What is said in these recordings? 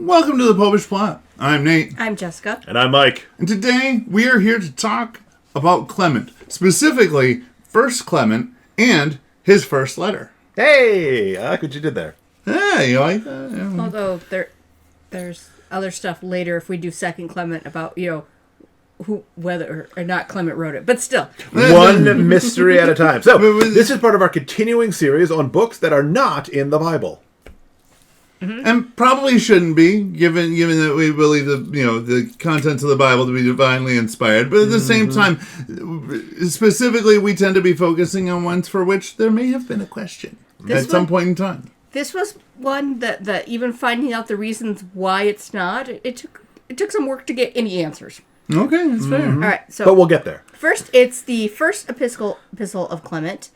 Welcome to the Popish Plot. I'm Nate. I'm Jessica. And I'm Mike. And today we are here to talk about Clement, specifically First Clement and his first letter. Hey, I like what you did there. Hey, you like that? Yeah. Although there's other stuff later if we do Second Clement about, whether or not Clement wrote it. But still. One mystery at a time. So, this is part of our continuing series on books that are not in the Bible. Mm-hmm. And probably shouldn't be, given that we believe the contents of the Bible to be divinely inspired. But at the same time, specifically, we tend to be focusing on ones for which there may have been a question at some point in time. This was one that even finding out the reasons why it's not, it took some work to get any answers. Okay, that's fair. All right, so but we'll get there. First, it's the First Epistle of Clement,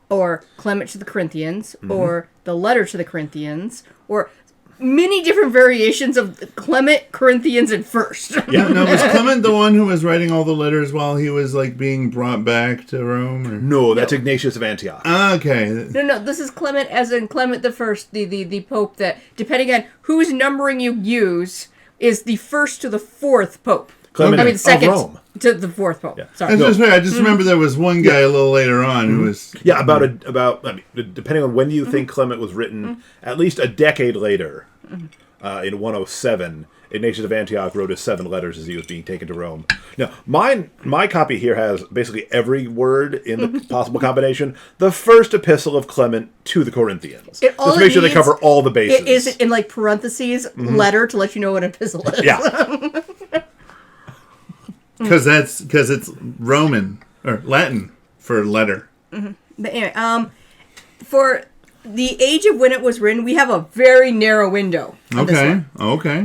or Clement to the Corinthians, or the Letter to the Corinthians, or many different variations of Clement, Corinthians, and First. Yeah. Now, was Clement the one who was writing all the letters while he was being brought back to Rome? Or? No, that's Ignatius of Antioch. Okay. No, this is Clement as in Clement the First, the Pope that, depending on whose numbering you use, is the first to the fourth Pope. Clement the second of Rome. to the fourth Pope. Yeah. Sorry. I just remember there was one guy a little later on who was... Yeah, depending on when you think Clement was written, at least a decade later, in 107, Ignatius of Antioch wrote his 7 letters as he was being taken to Rome. Now, my copy here has basically every word in the possible combination. The First Epistle of Clement to the Corinthians. Just to make sure they cover all the bases. It is in parentheses, letter, to let you know what an epistle is. Yeah. Because it's Roman or Latin for letter. But anyway, for the age of when it was written, we have a very narrow window. Okay.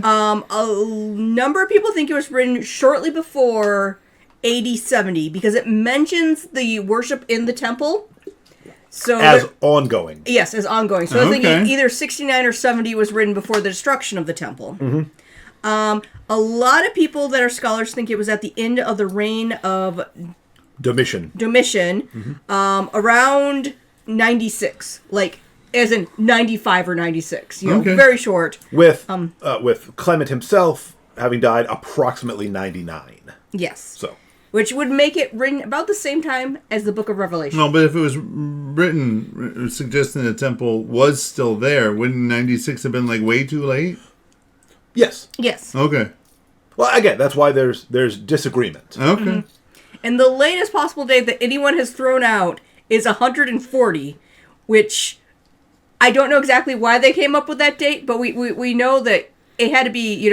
A number of people think it was written shortly before AD 70 because it mentions the worship in the temple. So as ongoing. Yes, as ongoing. So I think either 69 or 70 was written before the destruction of the temple. A lot of people that are scholars think it was at the end of the reign of Domitian. Around 96, as in 95 or 96. Very short. With Clement himself having died approximately 99. Yes. So, which would make it written about the same time as the Book of Revelation. No, but if it was written suggesting the temple was still there, wouldn't 96 have been way too late? Yes. Okay. Well, again, that's why there's disagreement. Okay. And the latest possible date that anyone has thrown out is 140, which I don't know exactly why they came up with that date, but we know that it had to be,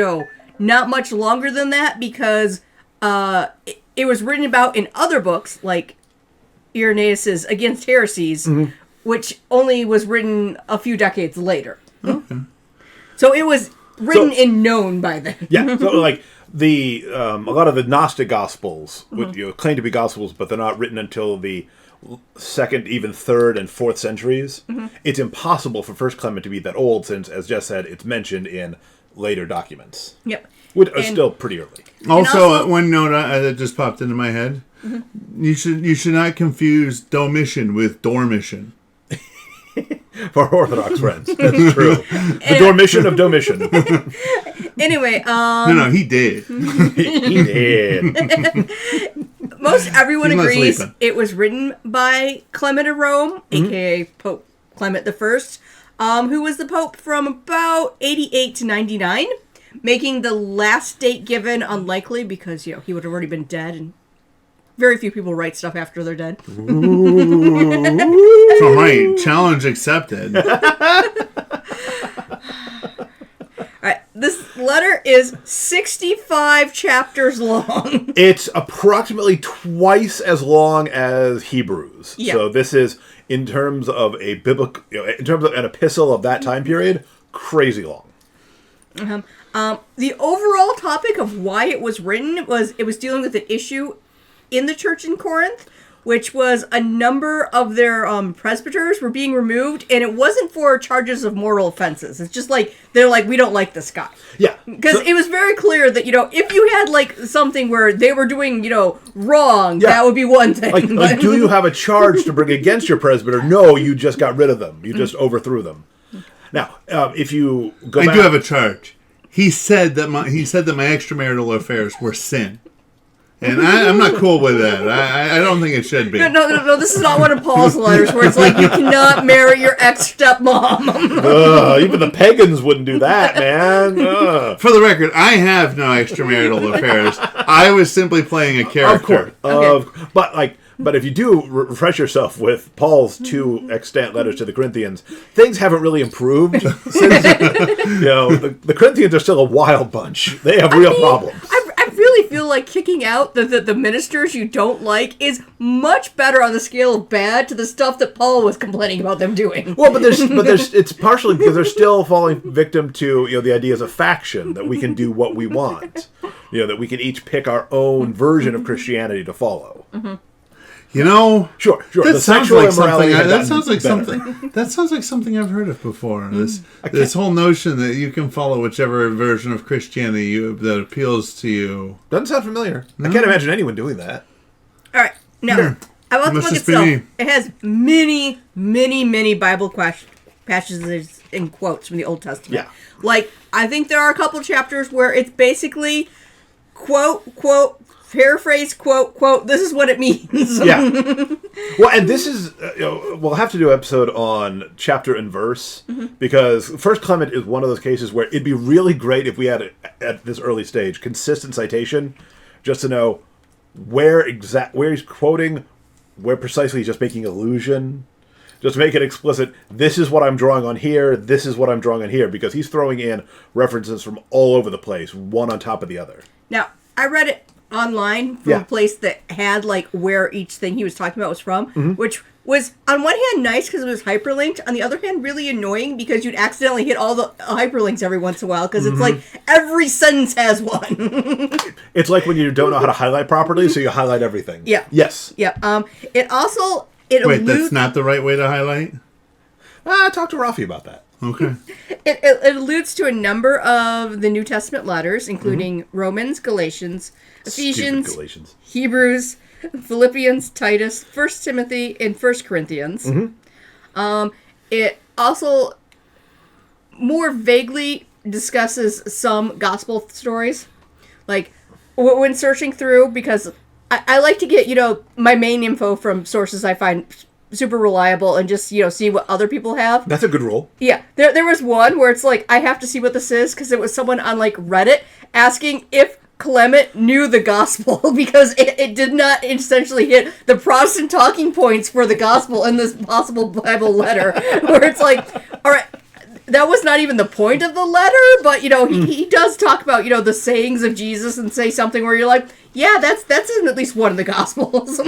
not much longer than that because it was written about in other books, like Irenaeus's Against Heresies, which only was written a few decades later. Okay. So it was written and known by then. Yeah, so a lot of the Gnostic Gospels would claim to be Gospels, but they're not written until the 2nd, even 3rd, and 4th centuries. It's impossible for First Clement to be that old, since, as Jess said, it's mentioned in later documents. Yep. Which are still pretty early. Also, one note that just popped into my head: you should not confuse Domitian with Dormition. For Orthodox friends, that's true. The Dormition of Domitian. Anyway, No, he did. He did. Most everyone agrees it was written by Clement of Rome, aka Pope Clement I, who was the Pope from about 88 to 99, making the last date given unlikely because he would have already been dead, and very few people write stuff after they're dead. So right, challenge accepted. Alright, this letter is 65 chapters long. It's approximately twice as long as Hebrews. Yeah. So this is, in terms of a biblical, in terms of an epistle of that time period, crazy long. The overall topic of why it was written was dealing with an issue in the church in Corinth, which was a number of their presbyters were being removed, and it wasn't for charges of moral offenses. It's just they're we don't like this guy. Yeah. Because it was very clear that, if you had something where they were doing, wrong, that would be one thing. Do you have a charge to bring against your presbyter? No, you just got rid of them. You just overthrew them. Now, if you go back... I do have a charge. he said that my extramarital affairs were sin. And I'm not cool with that. I don't think it should be. No. This is not one of Paul's letters where it's like you cannot marry your ex-stepmom. Even the pagans wouldn't do that, man. For the record, I have no extramarital affairs. I was simply playing a character. Of course. But if you do refresh yourself with Paul's 2 extant letters to the Corinthians, things haven't really improved since. The Corinthians are still a wild bunch. They have real problems. I really feel like kicking out the ministers you don't like is much better on the scale of bad to the stuff that Paul was complaining about them doing. Well, but there's it's partially because they're still falling victim to the ideas of faction, that we can do what we want, that we can each pick our own version of Christianity to follow. Mm-hmm. Sure. That sounds like something. That sounds like something I've heard of before. This whole notion that you can follow whichever version of Christianity that appeals to you doesn't sound familiar. No? I can't imagine anyone doing that. All right, now about the book itself. It has many, many, many Bible passages in quotes from the Old Testament. Yeah. Like, I think there are a couple chapters where it's basically quote, paraphrase, quote, this is what it means. Yeah. Well, and this is, we'll have to do an episode on chapter and verse, because First Clement is one of those cases where it'd be really great if we had, at this early stage, consistent citation, just to know where he's quoting, where precisely he's just making allusion, just to make it explicit, this is what I'm drawing on here, this is what I'm drawing on here, because he's throwing in references from all over the place, one on top of the other. Now, I read it online from a place that had like where each thing he was talking about was from, which was on one hand nice because it was hyperlinked, on the other hand really annoying because you'd accidentally hit all the hyperlinks every once in a while because it's like every sentence has one. It's like when you don't know how to highlight properly, so you highlight everything. Yeah. Yes. Yeah. Wait, that's not the right way to highlight? Talk to Rafi about that. Okay. It alludes to a number of the New Testament letters, including Romans, Galatians, Ephesians, Hebrews, Philippians, Titus, 1 Timothy, and 1 Corinthians. It also more vaguely discusses some gospel stories. Like, when searching through, because I like to get, my main info from sources I find super reliable and just, see what other people have. That's a good rule. Yeah. There was one where it's like, I have to see what this is, because it was someone on, like, Reddit asking if Clement knew the gospel, because it did not essentially hit the Protestant talking points for the gospel in this possible Bible letter, where it's like, all right, that was not even the point of the letter, but, he does talk about, the sayings of Jesus and say something where you're like, yeah, that's in at least one of the gospels.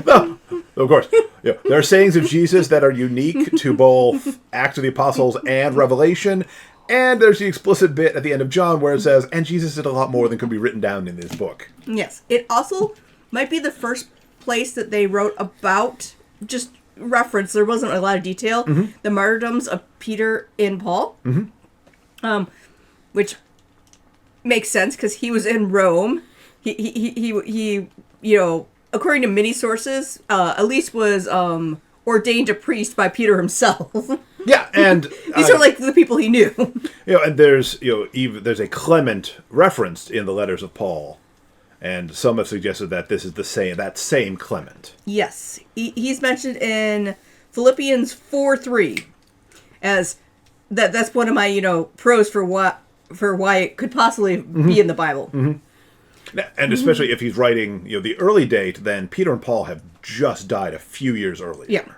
Well, of course, there are sayings of Jesus that are unique to both Acts of the Apostles and Revelation, and there's the explicit bit at the end of John where it says, and Jesus did a lot more than could be written down in this book. Yes. It also might be the first place that they wrote about, just reference, there wasn't a lot of detail, the martyrdoms of Peter and Paul, which makes sense because he was in Rome. He according to many sources, at least was ordained a priest by Peter himself. Yeah, and these are like the people he knew. And there's there's a Clement referenced in the letters of Paul, and some have suggested that this is that same Clement. Yes, he's mentioned in Philippians 4:3 as that's one of my pros for why it could possibly be in the Bible. And especially if he's writing, the early date, then Peter and Paul have just died a few years earlier.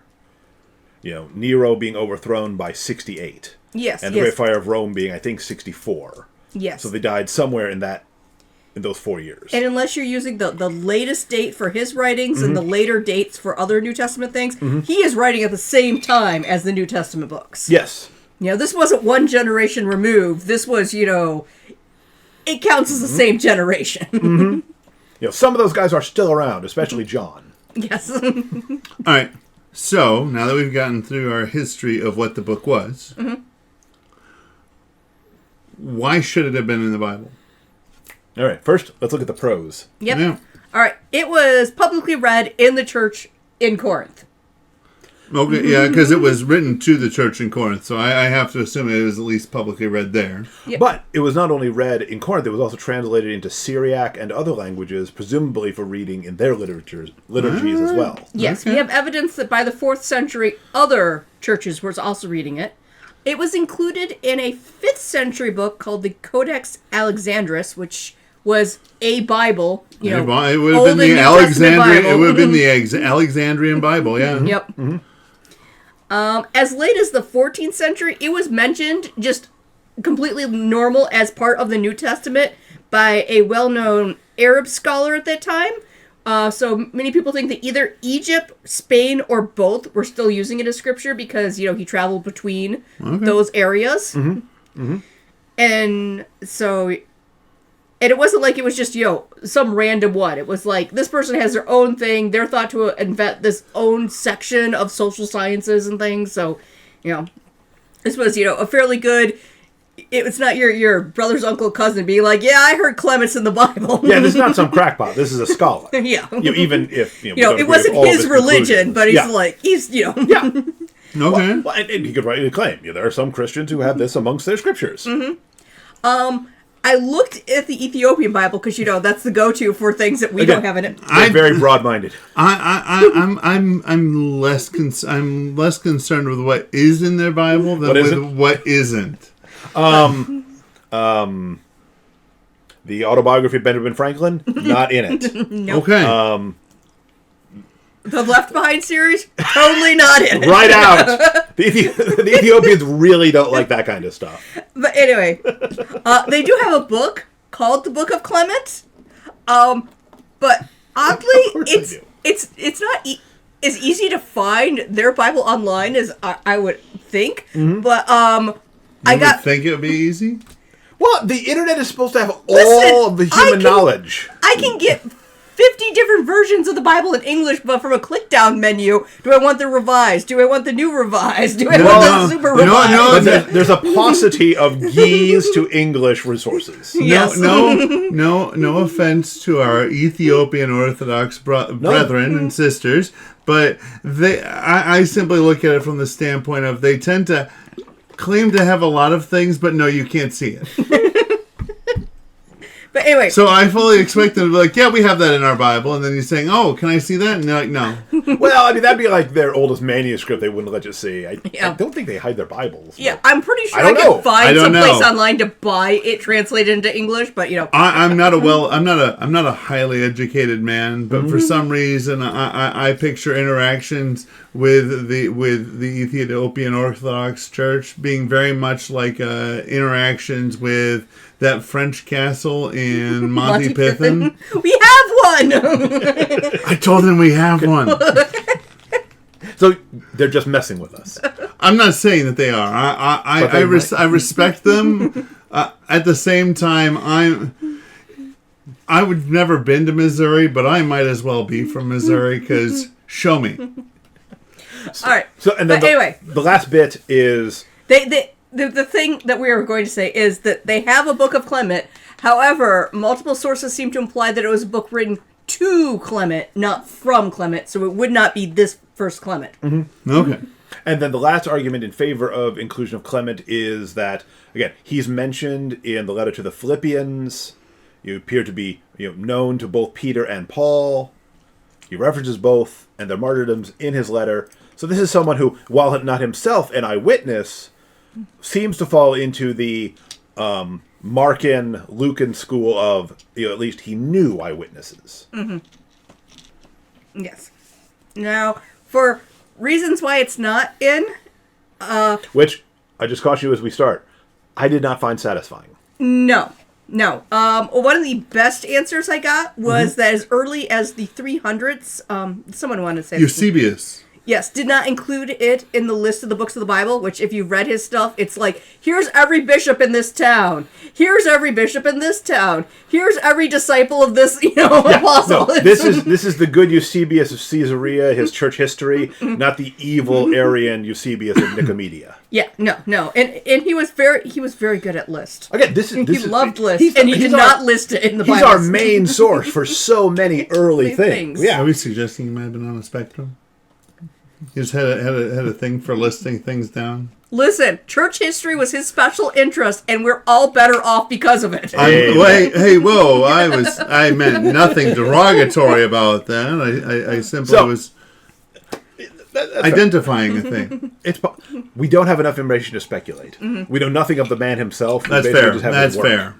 Yeah. Nero being overthrown by 68. Yes. And the Great Fire of Rome being, I think, 64. Yes. So they died somewhere in those 4 years. And unless you're using the latest date for his writings and the later dates for other New Testament things, he is writing at the same time as the New Testament books. Yes. This wasn't one generation removed. This was, it counts as the same generation. Some of those guys are still around, especially John. Yes. All right. So, now that we've gotten through our history of what the book was, why should it have been in the Bible? All right. First, let's look at the pros. Yep. Yeah. All right. It was publicly read in the church in Corinth. Okay, yeah, because it was written to the church in Corinth, so I have to assume it was at least publicly read there. Yep. But it was not only read in Corinth, it was also translated into Syriac and other languages, presumably for reading in their liturgies as well. Yes, we have evidence that by the 4th century, other churches were also reading it. It was included in a 5th century book called the Codex Alexandrinus, which was a Bible. You know, it would have been the Alexandrian. It would have been the Alexandrian Bible. Yeah. Yep. Mm-hmm. As late as the 14th century, it was mentioned just completely normal as part of the New Testament by a well-known Arab scholar at that time. So many people think that either Egypt, Spain, or both were still using it as scripture because, he traveled between those areas. Mm-hmm. Mm-hmm. And so... And it wasn't like it was just, some random one. It was like, this person has their own thing. They're thought to invent this own section of social sciences and things. So, this was, a fairly good... It's not your brother's uncle, cousin being like, yeah, I heard Clement's in the Bible. Yeah, this is not some crackpot. This is a scholar. Yeah. Even if, it wasn't his religion, but he's, Yeah. Okay. Well, and he could rightly claim, there are some Christians who have this amongst their scriptures. Mm-hmm. I looked at the Ethiopian Bible because that's the go-to for things that we don't have in it. I'm very broad-minded. I'm less concerned with what is in their Bible than with what isn't. The autobiography of Benjamin Franklin, not in it. Nope. Okay. The Left Behind series, totally not in it. Right out. The Ethiopians really don't like that kind of stuff. But anyway, they do have a book called the Book of Clement. But oddly, it's not as easy to find their Bible online as I would think. Mm-hmm. But I think it would be easy. Well, the internet is supposed to have all of the human knowledge. I can get 50 different versions of the Bible in English, but from a click-down menu, do I want the revised? Do I want the new revised? Do I want the super revised? No. There's a paucity of geese to English resources. Yes. No offense to our Ethiopian Orthodox brethren and sisters, but I simply look at it from the standpoint of they tend to claim to have a lot of things, but no, you can't see it. But anyway. So I fully expect them to be like, yeah, we have that in our Bible. And then you're saying, oh, can I see that? And they're like, no. Well, that'd be like their oldest manuscript they wouldn't let you see. I don't think they hide their Bibles. Yeah, I'm pretty sure I can find some place online to buy it translated into English, but I'm not a highly educated man, but for some reason I picture interactions with the Ethiopian Orthodox Church being very much like interactions with that French castle in Monty Python. We have one! I told them we have one. So they're just messing with us. I'm not saying that they are. I respect them. At the same time, I would never been to Missouri, but I might as well be from Missouri because show me. All right. So and then anyway, the last bit is The thing that we are going to say is that they have a Book of Clement. However, multiple sources seem to imply that it was a book written to Clement, not from Clement. So it would not be this first Clement. Mm-hmm. Okay. And then the last argument in favor of inclusion of Clement is that, again, he's mentioned in the letter to the Philippians. You appear to be known to both Peter and Paul. He references both and their martyrdoms in his letter. So this is someone who, while not himself an eyewitness, seems to fall into the Markan, Lucan school of, at least he knew eyewitnesses. Mm-hmm. Yes. Now, for reasons why it's not in... Which, I just caution you as we start, I did not find satisfying. No. One of the best answers I got was that as early as the 300s, someone wanted to say... Eusebius. Yes, did not include it in the list of the books of the Bible, which if you've read his stuff, it's like, here's every bishop in this town. Here's every bishop in this town. Here's every disciple of this, apostle. No, this is the good Eusebius of Caesarea, his church history, not the evil Arian Eusebius of Nicomedia. Yeah, no. And he was very good at list. Again, he loved list, and he did not list it in the Bible. He's our main source for so many early things. Yeah. Are we suggesting he might have been on a spectrum? He just had a thing for listing things down. Listen, church history was his special interest, and we're all better off because of it. Whoa! I meant nothing derogatory about that. I simply was identifying a thing. We don't have enough information to speculate. We know nothing of the man himself. That's fair. That's fair.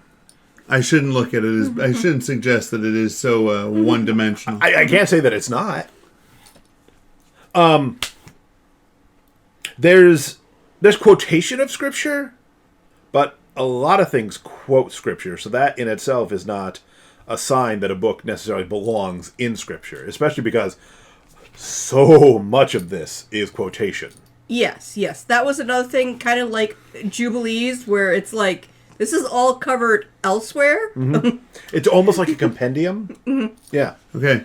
I shouldn't look at it as. I shouldn't suggest that it is so one-dimensional. I can't say that it's not. There's quotation of Scripture, but a lot of things quote Scripture, so that in itself is not a sign that a book necessarily belongs in Scripture, especially because so much of this is quotation. Yes. That was another thing, kind of like Jubilees, where it's like, this is all covered elsewhere. Mm-hmm. It's almost like a compendium. Mm-hmm. Yeah. Okay.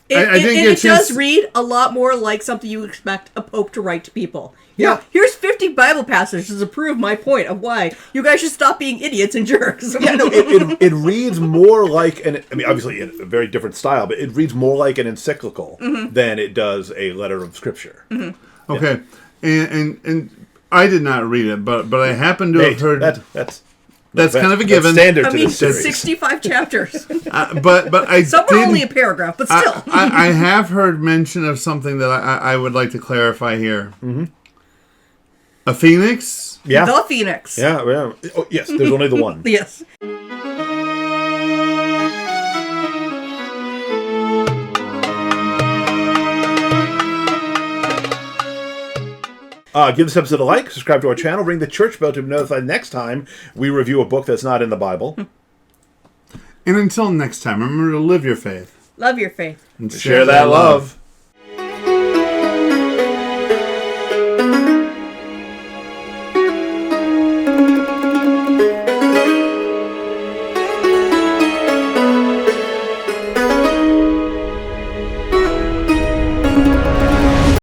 It does read a lot more like something you expect a pope to write to people. Yeah. Here's 50 Bible passages to prove my point of why you guys should stop being idiots and jerks. Yeah, no, it reads more like obviously in a very different style, but it reads more like an encyclical than it does a letter of Scripture. Mm-hmm. Okay, yeah. and I did not read it, but I happen to have heard that's kind of a given. Standard I to mean, this series. 65 chapters. But I some are only a paragraph, but still. I have heard mention of something that I would like to clarify here. Mm-hmm. A phoenix? Yeah. The Phoenix. Yeah. Oh, yes, there's only the one. Yes. Give this episode a like, subscribe to our channel, ring the church bell to be notified next time we review a book that's not in the Bible. And until next time, remember to live your faith. Love your faith. And share that love.